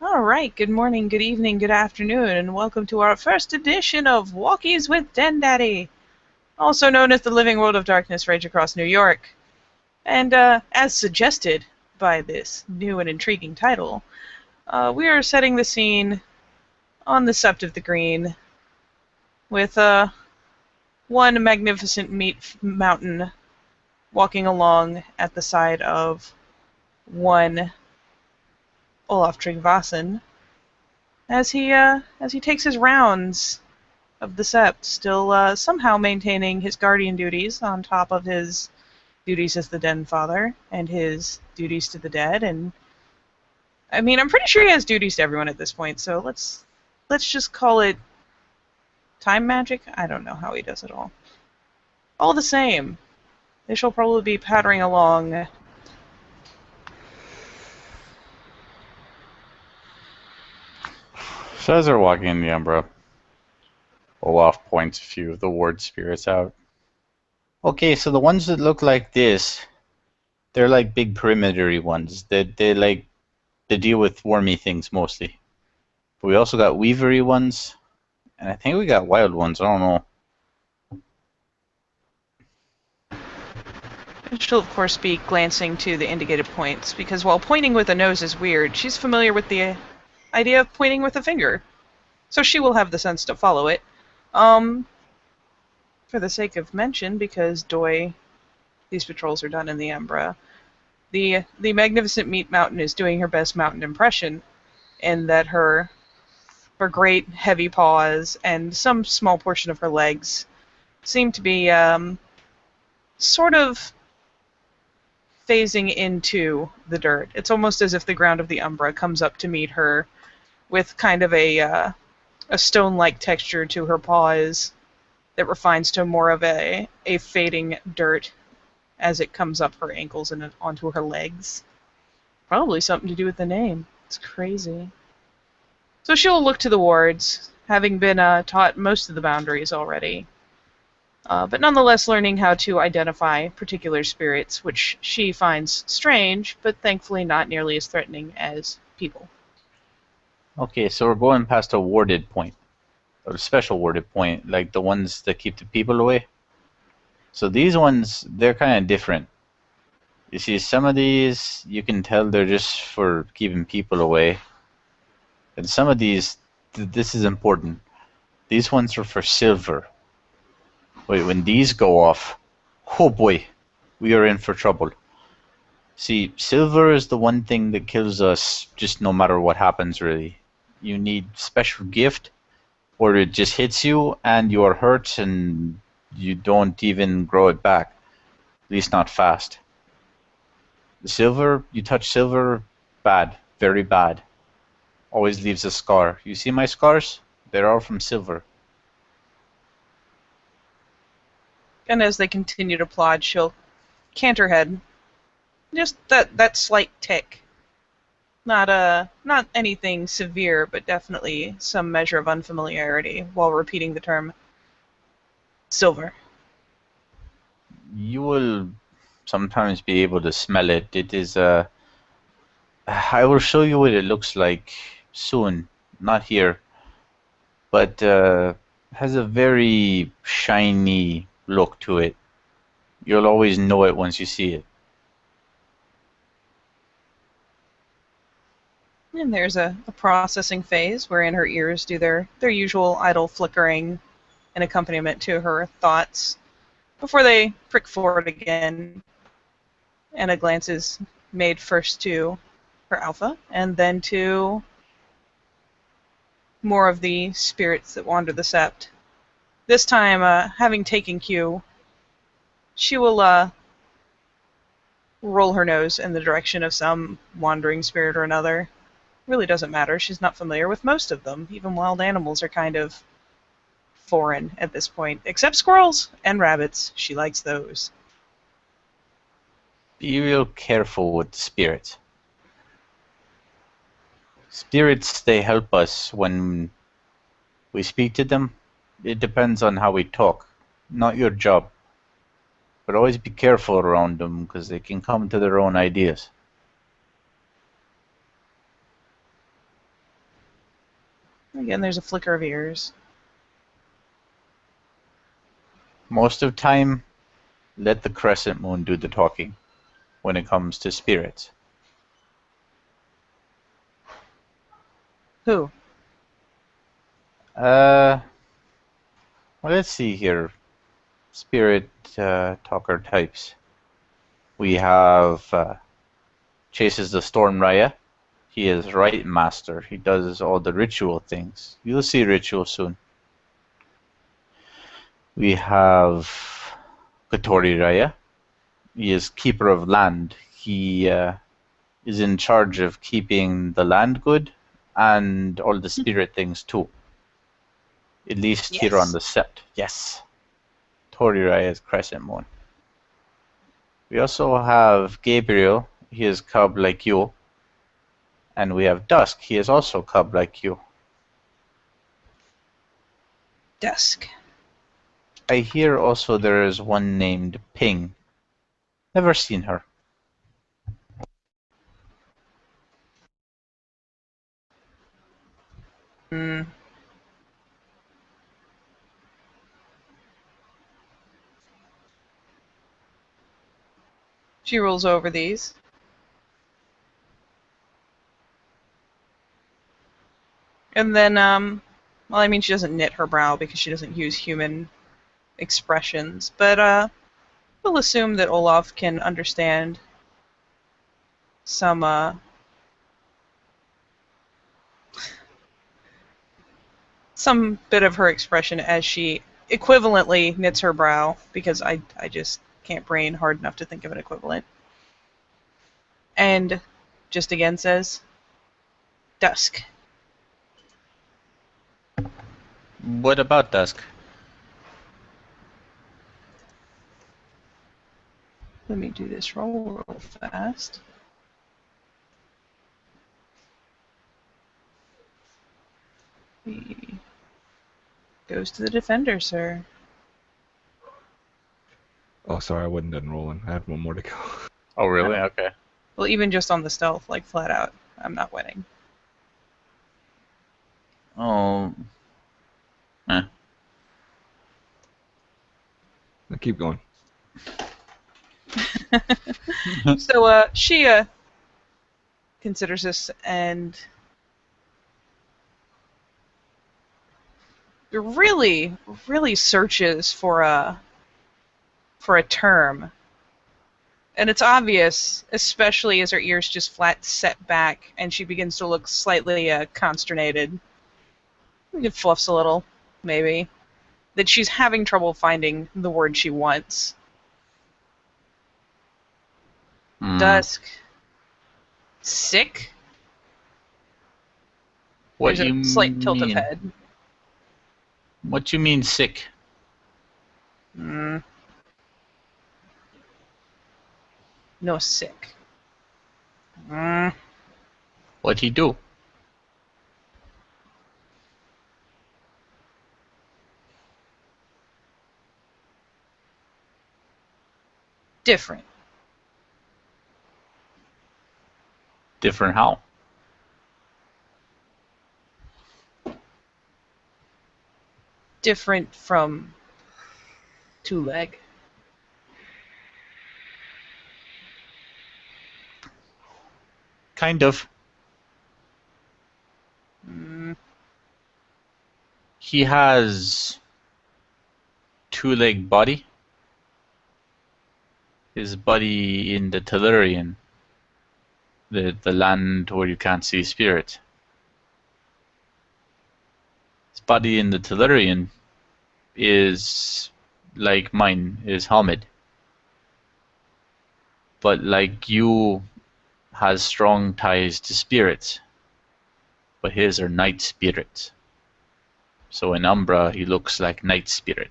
All right, good morning, good evening, good afternoon, and welcome to our first edition of Walkies with Den Daddy, also known as the Living World of Darkness Rage Across New York. And as suggested by this new and intriguing title, we are setting the scene on the Sept of the Green with one magnificent meat mountain walking along at the side of one Olaf Tryggvason as he takes his rounds of the Sept, still somehow maintaining his guardian duties on top of his duties as the Den Father and his duties to the dead. And I mean, I'm pretty sure he has duties to everyone at this point. So let's just call it time magic. I don't know how he does it all. All the same, they shall probably be pattering along. So as they're walking in the Umbra, Olaf points a few of the ward spirits out. Okay, so the ones that look like this, they're like big perimeter-y ones. They deal with wormy things mostly. But we also got weavery ones, and I think we got wild ones. I don't know. She'll, of course, be glancing to the indicated points, because while pointing with a nose is weird, she's familiar with the idea of pointing with a finger. So she will have the sense to follow it. For the sake of mention, because these patrols are done in the Umbra, the magnificent meat mountain is doing her best mountain impression, in that her great heavy paws and some small portion of her legs seem to be sort of phasing into the dirt. It's almost as if the ground of the Umbra comes up to meet her with kind of a stone-like texture to her paws that refines to more of a fading dirt as it comes up her ankles and onto her legs. Probably something to do with the name. It's crazy. So she'll look to the wards, having been taught most of the boundaries already, but nonetheless learning how to identify particular spirits, which she finds strange, but thankfully not nearly as threatening as people. Okay, so we're going past a warded point, or a special warded point, like the ones that keep the people away. So these ones, they're kind of different. You see, some of these, you can tell they're just for keeping people away. And some of these, this is important. These ones are for silver. Wait, when these go off, oh boy, we are in for trouble. See, silver is the one thing that kills us just no matter what happens, really. You need special gift, or it just hits you and you are hurt and you don't even grow it back. At least not fast. The silver, you touch silver, bad, very bad. Always leaves a scar. You see my scars? They're all from silver. And as they continue to plod, she'll cant her head. Just that slight tick. Not anything severe, but definitely some measure of unfamiliarity while repeating the term silver. You will sometimes be able to smell it. It is I will show you what it looks like soon. Not here, but has a very shiny look to it. You'll always know it once you see it. And there's a processing phase wherein her ears do their usual idle flickering and accompaniment to her thoughts before they prick forward again, and a glance is made first to her alpha and then to more of the spirits that wander the sept. This time, having taken cue, she will roll her nose in the direction of some wandering spirit or another. Really doesn't matter. She's not familiar with most of them. Even wild animals are kind of foreign at this point, except squirrels and rabbits. She likes those. Be real careful with the spirits. Spirits, they help us when we speak to them. It depends on how we talk, not your job. But always be careful around them because they can come to their own ideas. Again, there's a flicker of ears. Most of the time, let the crescent moon do the talking when it comes to spirits. Who? Well, let's see here. Spirit talker types. We have chases the Storm Raya. He is Rite Master. He does all the ritual things. You'll see ritual soon. We have Katori Raya. He is Keeper of Land. He is in charge of keeping the land good and all the spirit things too. At least here on the set. Yes. Tori Raya's Crescent Moon. We also have Gabriel. He is cub like you. And we have Dusk. He is also cub like you. Dusk. I hear also there is one named Ping. Never seen her. Hmm. She rolls over these. And then, well, I mean, she doesn't knit her brow because she doesn't use human expressions, but we'll assume that Olaf can understand some bit of her expression as she equivalently knits her brow, because I just can't brain hard enough to think of an equivalent. And just again says, Dusk. What about Dusk? Let me do this roll real fast. He goes to the defender, sir. Oh, sorry, I wasn't done rolling. I have one more to go. Oh, really? Okay. Well, even just on the stealth, like flat out, I'm not winning. Oh. Eh. Now keep going. So she considers this and really, really searches for a term. And it's obvious, especially as her ears just flat set back and she begins to look slightly consternated. It fluffs a little, maybe. That she's having trouble finding the word she wants. Dusk. Sick? What There's you a slight tilt of mean? head. What you mean sick? No, sick. What'd he do? Different. Different how? Different from two leg. Kind of. He has two-leg body. His body in the Tellurian, the land where you can't see spirits. His body in the Tellurian is like mine, is helmet. But like you, has strong ties to spirits. But his are night spirits. So in Umbra, he looks like night spirit.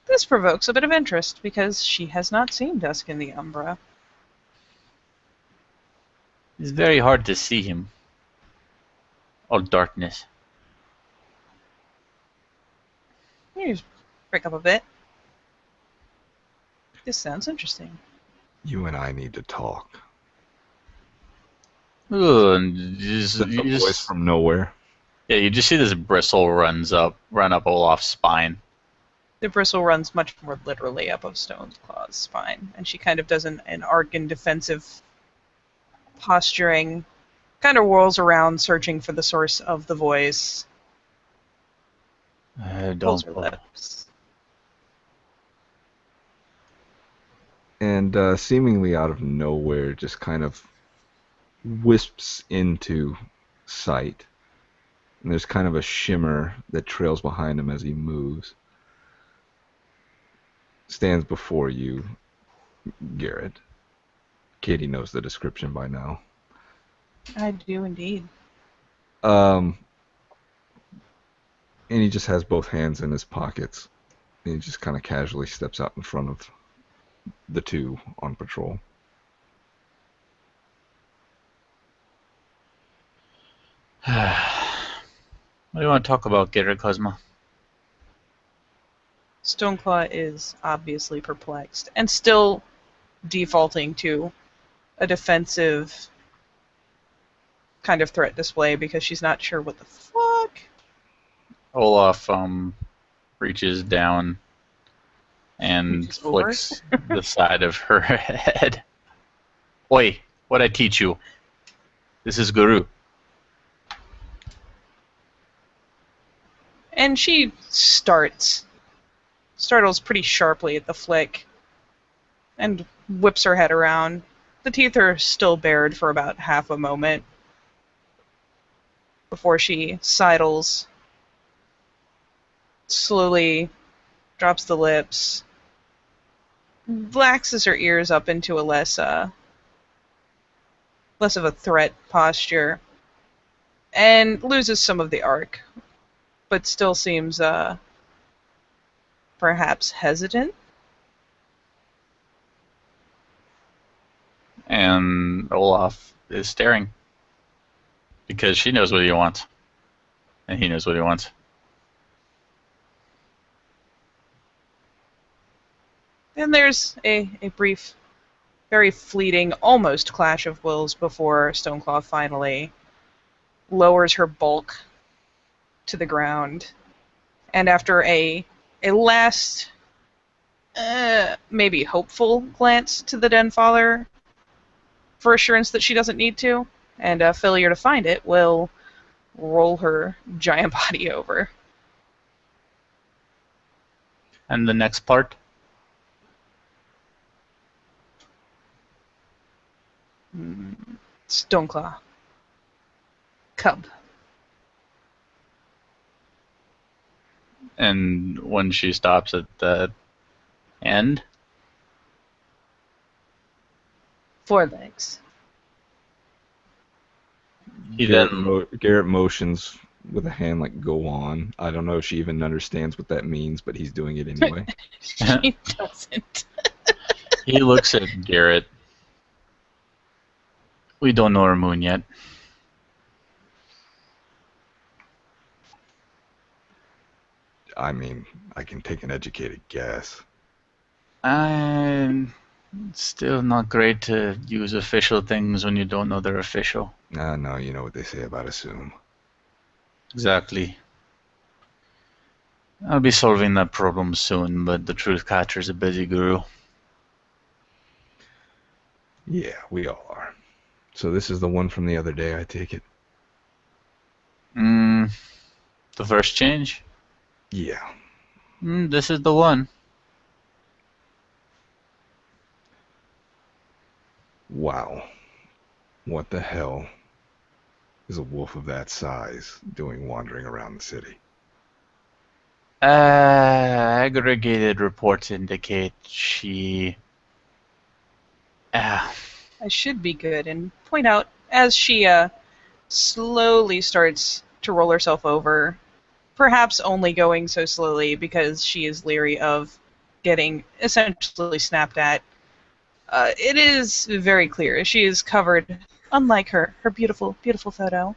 This provokes a bit of interest because she has not seen Dusk in the Umbra. It's very hard to see him. All darkness. You just break up a bit. This sounds interesting. You and I need to talk. Ooh, and you Sends a voice just from nowhere. yeah, you just see this bristle run up Olaf's spine. The bristle runs much more literally up of Stoneclaw's spine, and she kind of does an arc in defensive posturing, kind of whirls around searching for the source of the voice, pulls Don't her pull. lips. And seemingly out of nowhere, just kind of wisps into sight. And there's kind of a shimmer that trails behind him as he moves. Stands before you, Garrett. Katie knows the description by now. I do indeed. And he just has both hands in his pockets. And he just kind of casually steps out in front of the two on patrol. What do you want to talk about, Gator Cosma? Stoneclaw is obviously perplexed and still defaulting to a defensive kind of threat display because she's not sure what the fuck. Olaf reaches down and Reaches over. flicks the side of her head. Oi, what'd I teach you? This is Guru. And she startles pretty sharply at the flick and whips her head around. The teeth are still bared for about half a moment before she sidles, slowly drops the lips, laxes her ears up into a less of a threat posture, and loses some of the arc, but still seems perhaps hesitant. And Olaf is staring because she knows what he wants, and he knows what he wants. And there's a brief, very fleeting, almost clash of wills before Stoneclaw finally lowers her bulk to the ground. And after a last, maybe hopeful glance to the Denfather for assurance that she doesn't need to, and a failure to find it, will roll her giant body over. And the next part? Stoneclaw. Cub. And when she stops at the end, Forelegs. he Garrett motions with a hand like go on. I don't know if she even understands what that means, but he's doing it anyway. She doesn't. he looks at Garrett. We don't know her moon yet. I mean, I can take an educated guess. I'm still not great to use official things when you don't know they're official. No, you know what they say about assume. Exactly. I'll be solving that problem soon, but the truth catcher's a busy guru. Yeah, we all are. So this is the one from the other day, I take it? The first change? Yeah. This is the one. Wow. What the hell is a wolf of that size doing wandering around the city? Aggregated reports indicate she... I should be good and point out, as she slowly starts to roll herself over, perhaps only going so slowly because she is leery of getting essentially snapped at, it is very clear she is covered, unlike her beautiful, beautiful photo,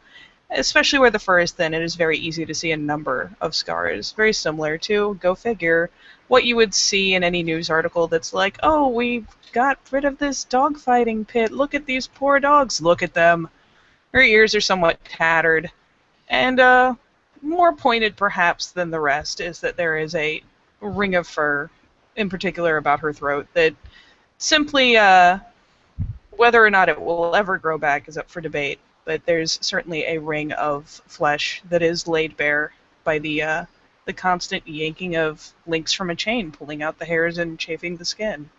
especially where the fur is thin. It is very easy to see a number of scars, very similar to, go figure, what you would see in any news article that's like, oh, we got rid of this dogfighting pit, look at these poor dogs, look at them. Her ears are somewhat tattered, and more pointed perhaps than the rest is that there is a ring of fur, in particular about her throat, that simply whether or not it will ever grow back is up for debate. But there's certainly a ring of flesh that is laid bare by the constant yanking of links from a chain, pulling out the hairs and chafing the skin.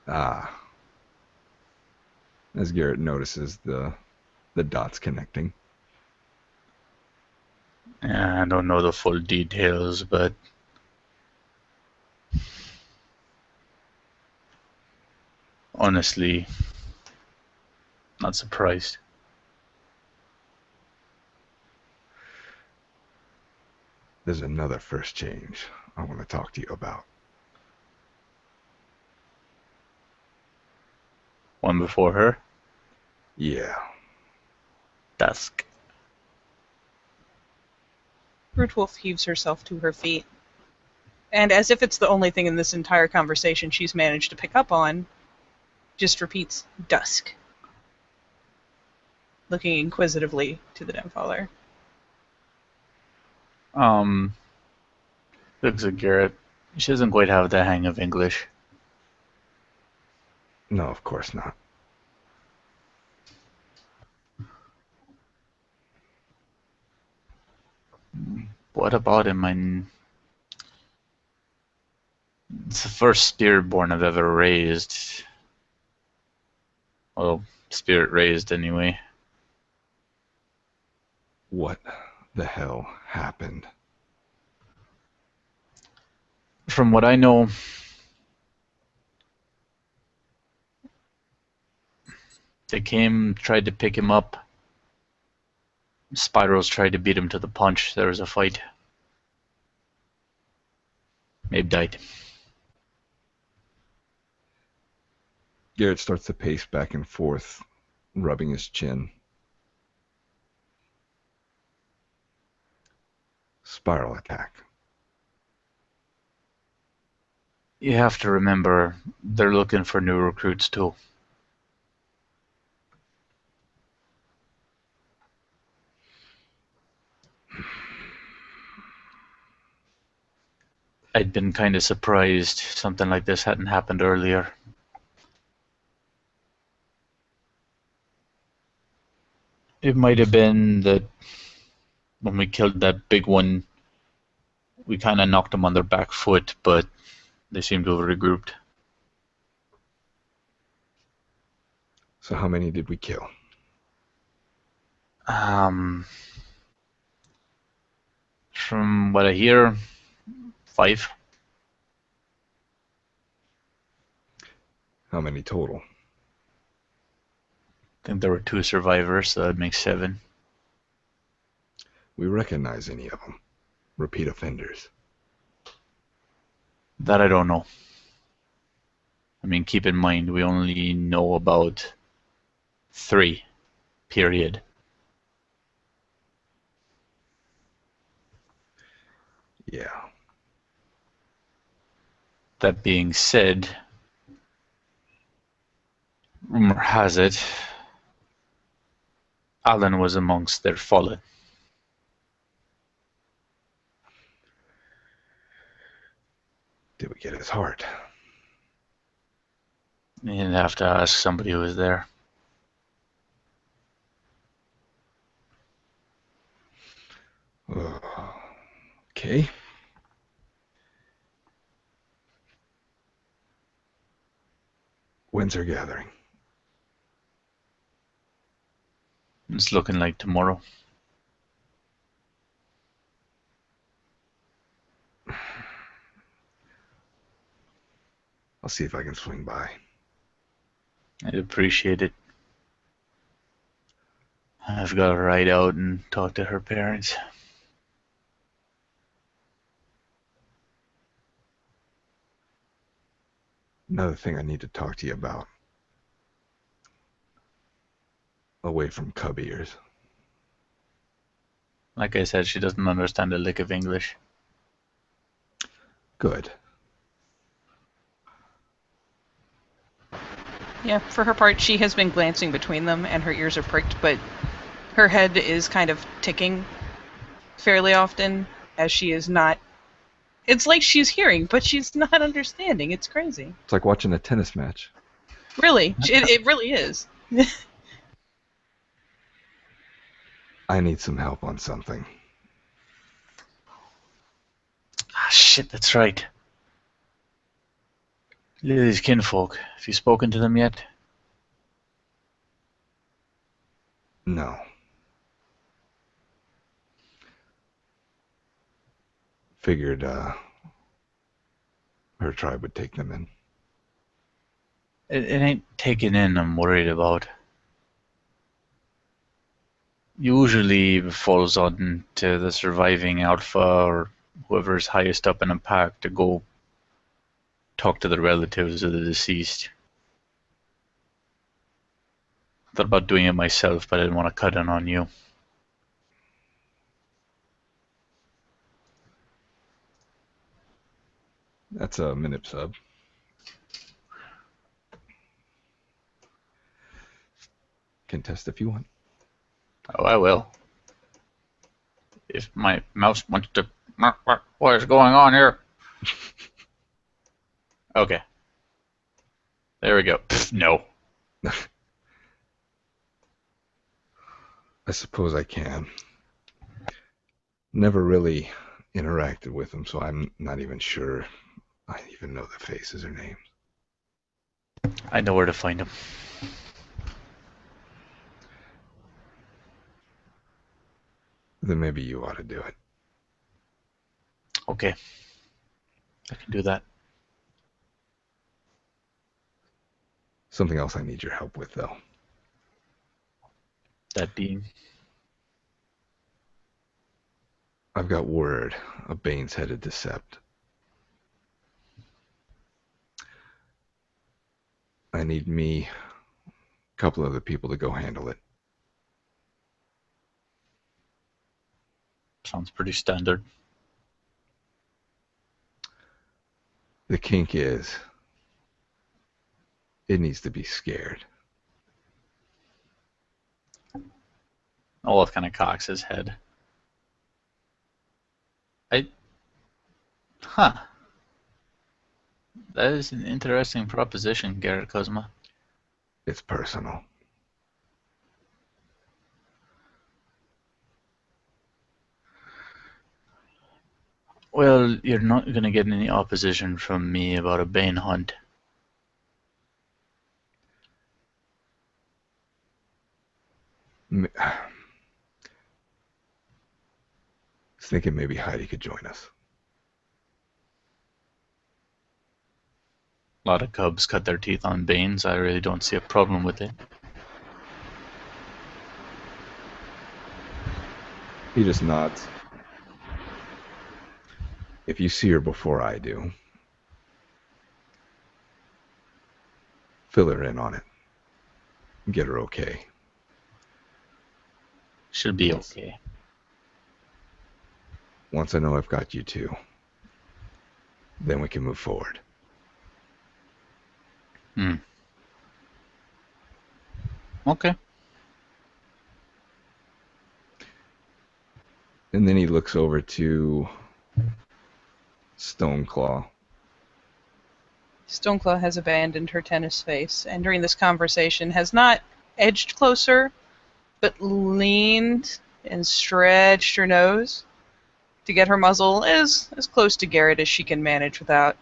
Ah. As Garrett notices the dots connecting. Yeah, I don't know the full details, but honestly, not surprised. There's another first change I want to talk to you about. One before her? Yeah. Dusk. Rootwolf heaves herself to her feet, and as if it's the only thing in this entire conversation she's managed to pick up on, just repeats, dusk, looking inquisitively to the Denfaller. Looks at Garrett. She doesn't quite have the hang of English. No, of course not. What about him? It's the first spirit-born I've ever raised. Well, spirit raised anyway. What the hell happened? From what I know, they came, tried to pick him up. Spyros tried to beat him to the punch. There was a fight. Mabe died. Garrett starts to pace back and forth, rubbing his chin. Spiral attack. You have to remember, they're looking for new recruits too. I'd been kind of surprised something like this hadn't happened earlier. It might have been that when we killed that big one, we kind of knocked them on their back foot, but they seem to have regrouped. So how many did we kill? From what I hear, 5. How many total? I think there were 2 survivors, so that makes 7. We recognize any of them? Repeat offenders? That I don't know. I mean, keep in mind, we only know about 3, period. Yeah. That being said, rumor has it, Alan was amongst their fallen. Did we get his heart? You'd have to ask somebody who was there. Okay. When's our gathering? It's looking like tomorrow. I'll see if I can swing by. I'd appreciate it. I've got to ride out and talk to her parents. Another thing I need to talk to you about. Away from cub ears. Like I said, she doesn't understand a lick of English. Good. Yeah, for her part, she has been glancing between them, and her ears are pricked, but her head is kind of ticking fairly often, as she is not... It's like she's hearing, but she's not understanding. It's crazy. It's like watching a tennis match. Really, it really is. I need some help on something. Ah, shit, that's right. Lily's kinfolk. Have you spoken to them yet? No. Figured her tribe would take them in. It ain't taken in I'm worried about. Usually it falls on to the surviving alpha or whoever's highest up in a pack to go talk to the relatives of the deceased. Thought about doing it myself, but I didn't want to cut in on you. That's a minute sub. Contest if you want. Oh, I will. If my mouse wants to... What is going on here? Okay. There we go. Pfft, no. I suppose I can. Never really interacted with them, so I'm not even sure I even know the faces or names. I know where to find him. Then maybe you ought to do it. Okay. I can do that. Something else I need your help with, though. That being... I've got word of Bane's headed to Sept. I need me, a couple other people to go handle it. Sounds pretty standard. The kink is, it needs to be scared. Olaf kind of cocks his head. Huh. That is an interesting proposition, Garrett Kozma. It's personal. Well, you're not going to get any opposition from me about a Bane hunt. I was thinking maybe Heidi could join us. A lot of cubs cut their teeth on Banes. I really don't see a problem with it. He just nods. If you see her before I do, fill her in on it. Get her okay. Should be okay. Once I know I've got you two, then we can move forward. Okay. And then he looks over to Stoneclaw. Stoneclaw has abandoned her tennis face, and during this conversation has not edged closer, but leaned and stretched her nose to get her muzzle as close to Garrett as she can manage without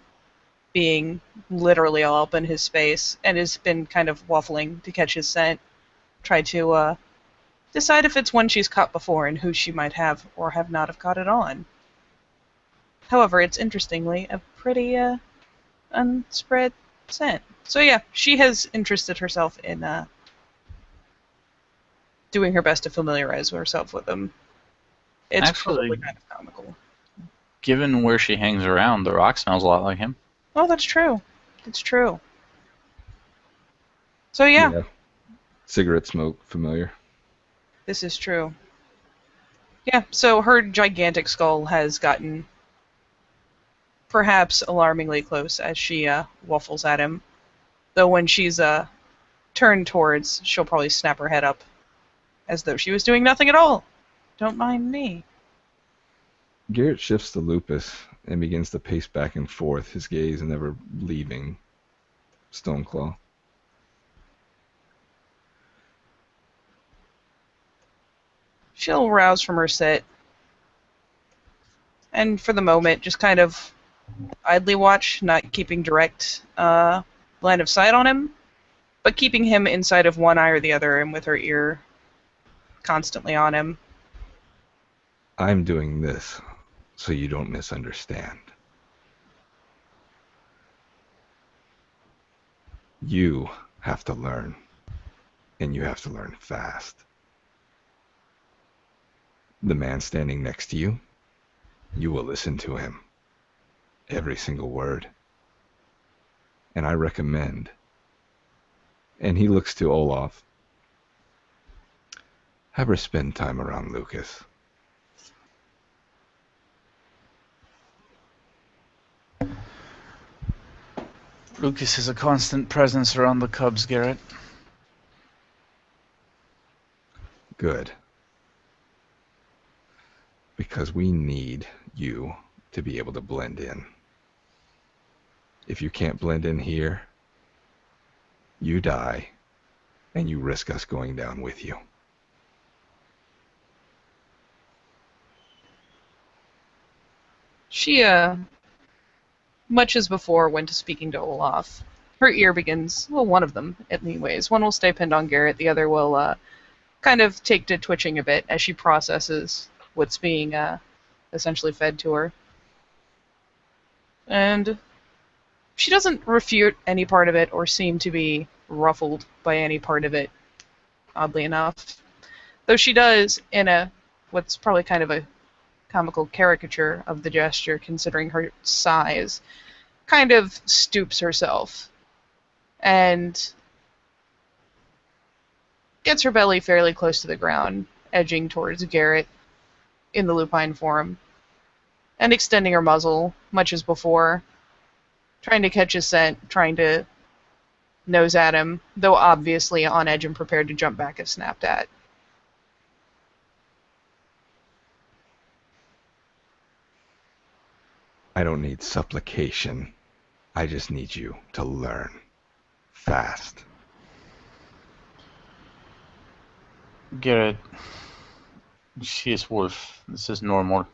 being literally all up in his space, and has been kind of waffling to catch his scent, try to decide if it's one she's caught before and who she might have or have not have caught it on. However, it's interestingly a pretty unspread scent. So yeah, she has interested herself in doing her best to familiarize herself with them. It's Actually, probably kind of comical. given where she hangs around, the rock smells a lot like him. Oh, that's true. It's true. So yeah, Cigarette smoke, familiar. this is true. Yeah, so her gigantic skull has gotten perhaps alarmingly close as she waffles at him. Though when she's turn towards, she'll probably snap her head up as though she was doing nothing at all. Don't mind me. Garrett shifts to Lupus and begins to pace back and forth, his gaze never leaving Stoneclaw. She'll rouse from her sit, and for the moment, just kind of idly watch, not keeping direct line of sight on him, but keeping him inside of one eye or the other, and with her ear constantly on him. I'm doing this so you don't misunderstand. You have to learn, and you have to learn fast. The man standing next to you, you will listen to him. Every single word. And I recommend, and he looks to Olaf, have her spend time around Lucas. Lucas is a constant presence around the Cubs, Garrett. Good. Because we need you to be able to blend in. If you can't blend in here, you die, and you risk us going down with you. She, much as before, went to speaking to Olaf. Her ear begins, well, one of them, anyways. One will stay pinned on Garrett, the other will kind of take to twitching a bit as she processes what's being essentially fed to her. And she doesn't refute any part of it or seem to be ruffled by any part of it, oddly enough. Though she does, in a what's probably kind of a comical caricature of the gesture, considering her size, kind of stoops herself and gets her belly fairly close to the ground, edging towards Garrett in the lupine form, and extending her muzzle, much as before, trying to catch his scent, trying to nose at him, though obviously on edge and prepared to jump back if snapped at. I don't need supplication. I just need you to learn. Fast. Garrett, she is Wolf. This is normal.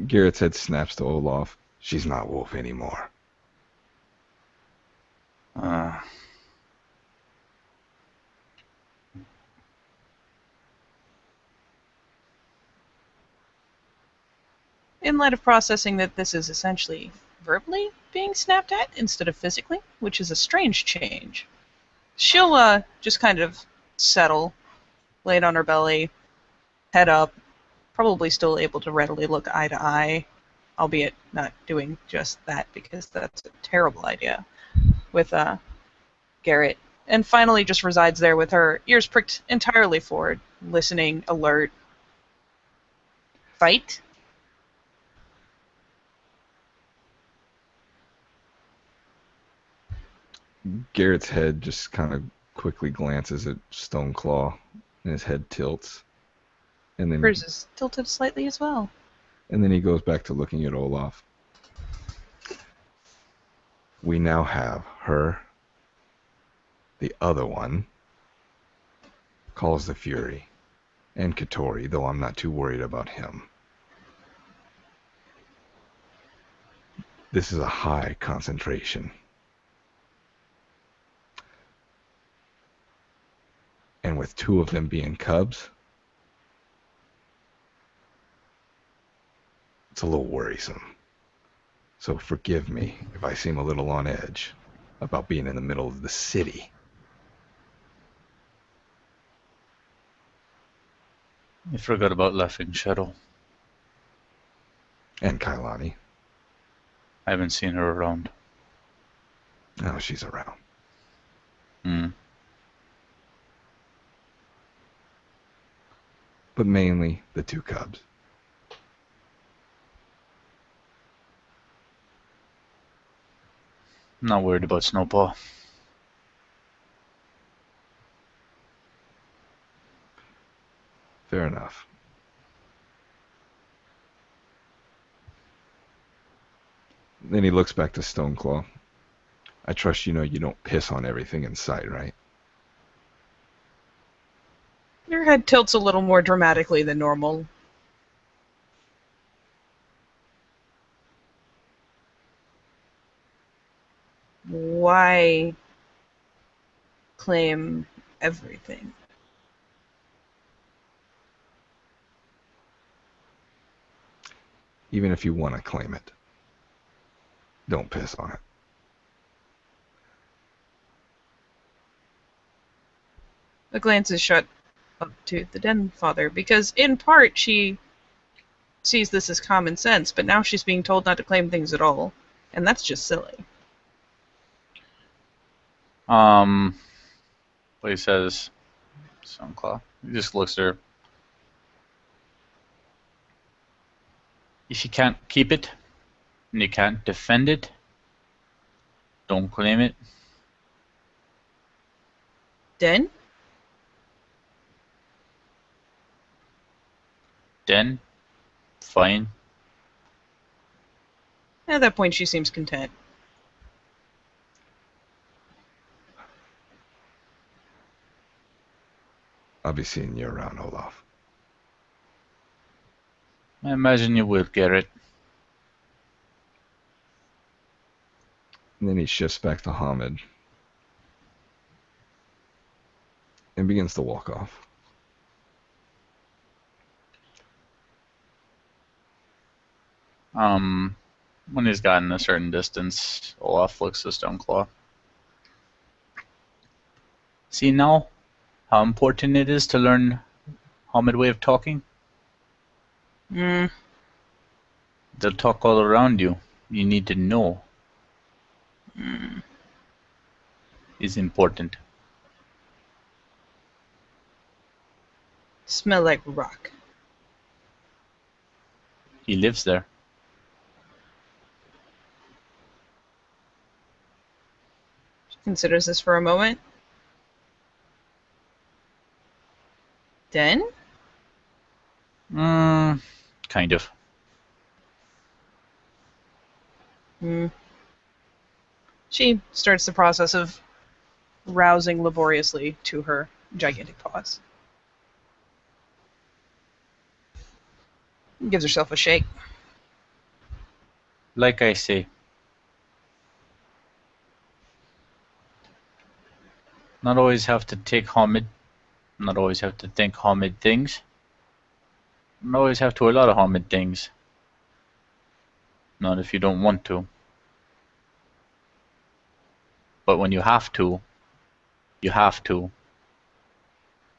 Garrett's head snaps to Olaf. She's not Wolf anymore. In light of processing that this is essentially verbally being snapped at instead of physically, which is a strange change, she'll just kind of settle, laid on her belly, head up, probably still able to readily look eye to eye, albeit not doing just that because that's a terrible idea, with Garrett, and finally just resides there with her ears pricked entirely forward, listening, alert. Fight? Garrett's head just kind of quickly glances at Stoneclaw, and his head tilts. And then Hers is tilted slightly as well. And then he goes back to looking at Olaf. We now have her. The other one calls the Fury. And Katori, though I'm not too worried about him. This is a high concentration. And with two of them being cubs, it's a little worrisome. So forgive me if I seem a little on edge about being in the middle of the city. I forgot about Laughing Shadow. And Kailani. I haven't seen her around. No, she's around. But mainly the two cubs. I'm not worried about Snowball. Fair enough. Then he looks back to Stoneclaw. I trust you know you don't piss on everything in sight, right? Your head tilts a little more dramatically than normal. Why claim everything? Even if you want to claim it, don't piss on it. A glance is shot up to the Den Father, because in part she sees this as common sense, but now she's being told not to claim things at all, and that's just silly. But he says, Stoneclaw. He just looks at her. If you can't keep it, and you can't defend it, don't claim it. Den? Then, fine. At that point, she seems content. I'll be seeing you around, Olaf. I imagine you will, Garrett. And then he shifts back to Hamid and begins to walk off. When he's gotten a certain distance, Olaf looks at Stoneclaw. See now how important it is to learn Hamid way of talking? They'll talk all around you. You need to know. Is important. Smell like rock. He lives there. She considers this for a moment. Den? Kind of. She starts the process of rousing laboriously to her gigantic paws. Gives herself a shake. Like I say, not always have to take Hamid, not always have to think Hamid things, not always have to a lot of Hamid things. Not if you don't want to. But when you have to, you have to.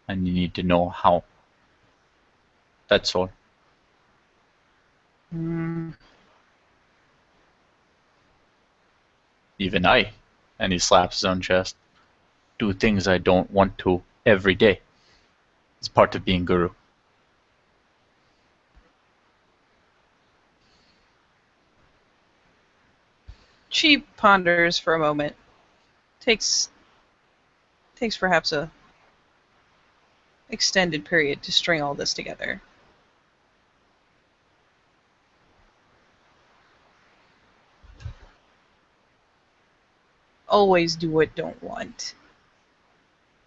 And you need to know how. That's all. Even I, and he slaps his own chest, do things I don't want to every day. It's part of being guru. She ponders for a moment. Takes perhaps a extended period to string all this together. Always do what don't want.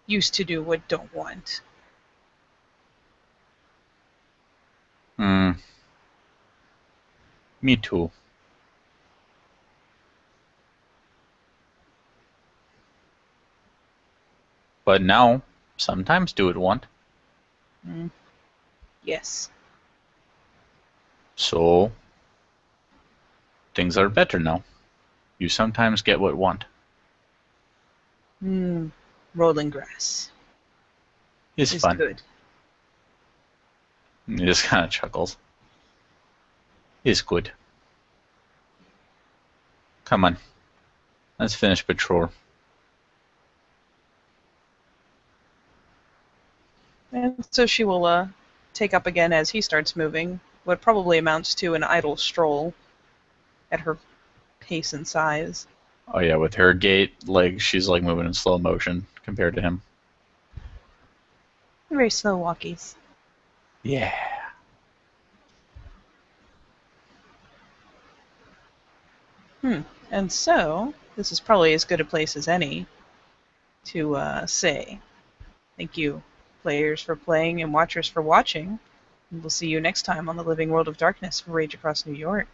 Used to do what don't want. Me too. But now, sometimes do what want. Yes. So, things are better now. You sometimes get what want. Rolling grass. It's Is fun. good. He just kind of chuckles. It's good. Come on. Let's finish patrol. And so she will take up again as he starts moving, what probably amounts to an idle stroll at her pace and size. Oh yeah, with her gait, like she's like moving in slow motion compared to him. Very slow walkies. Yeah. And so, this is probably as good a place as any to say thank you, players, for playing and watchers for watching. And we'll see you next time on the Living World of Darkness for Rage Across New York.